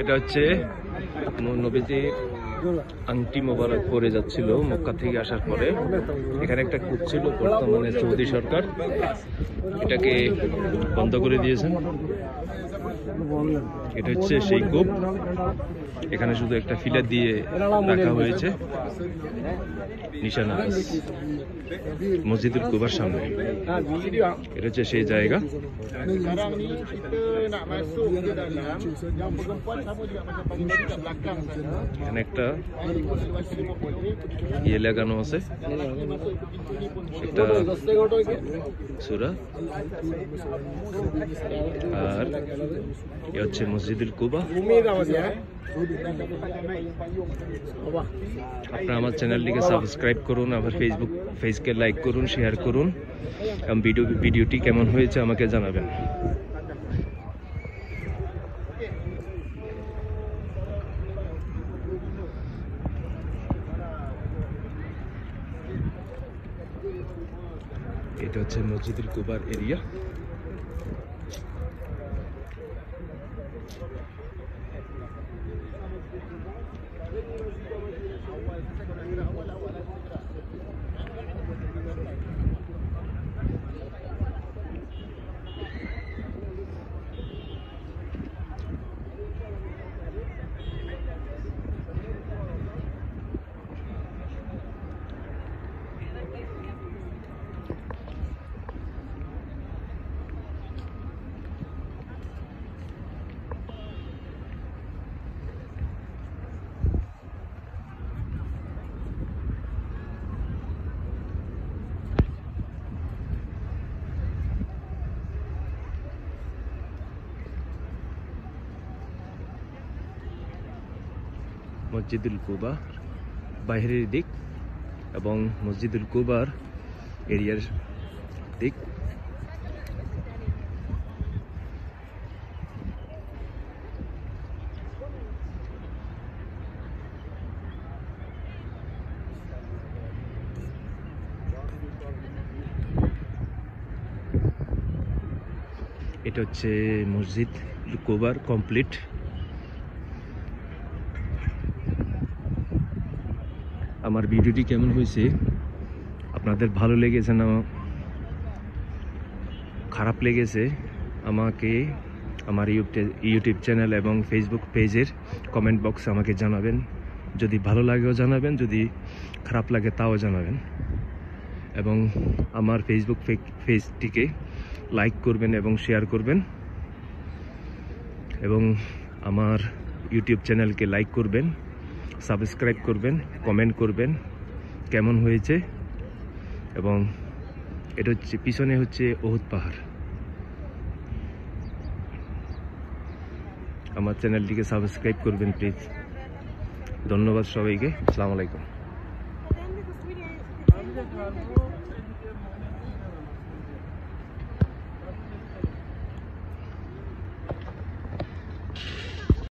এটা হচ্ছে নবীজি আংটি মোবারক পরে যাচ্ছিল মক্কা থেকে আসার পরে। এখানে একটা কূপ ছিল, বর্তমানে সৌদি সরকার এটাকে বন্ধ করে দিয়েছেন। এটা হচ্ছে সেই কূপ, এখানে শুধু একটা ফিলার দিয়ে রাখা হয়েছে নিশানা মসজিদুল কুবার সামনে। এটা হচ্ছে সেই জায়গা। এখানে একটা ইয়ে লাগানো আছে, একটা সূরা, আর এ হচ্ছে মসজিদুল কুবা। আপনারা আমার চ্যানেলটিকে সাবস্ক্রাইব করুন, আমার ফেসবুক পেজকে লাইক করুন, শেয়ার করুন এবং ভিডিওটি কেমন হয়েছে আমাকে জানাবেন। এটা হচ্ছে মসজিদুল কুবার এরিয়া। মসজিদুল কুবা বাইরের দিক এবং মসজিদুল কুবার এরিয়ার দিক। এটা হচ্ছে মসজিদ কুবার কমপ্লিট। আমার ভিডিওটি কেমন হয়েছে, আপনাদের ভালো লেগেছে না খারাপ লেগেছে, আমাকে আমার ইউটিউব চ্যানেল এবং ফেসবুক পেজের কমেন্ট বক্সে আমাকে জানাবেন। যদি ভালো লাগেও জানাবেন, যদি খারাপ লাগে তাও জানাবেন। এবং আমার ফেসবুক পেজটিকে লাইক করবেন এবং শেয়ার করবেন, এবং আমার ইউটিউব চ্যানেলকে লাইক করবেন, সাবস্ক্রাইব করবেন, কমেন্ট করবেন কেমন হয়েছে। এবং এটা হচ্ছে পিছনে হচ্ছে উহুদ পাহাড়। আমার চ্যানেলটিকে সাবস্ক্রাইব করবেন প্লিজ। ধন্যবাদ সবাইকে। আসসালামু আলাইকুম।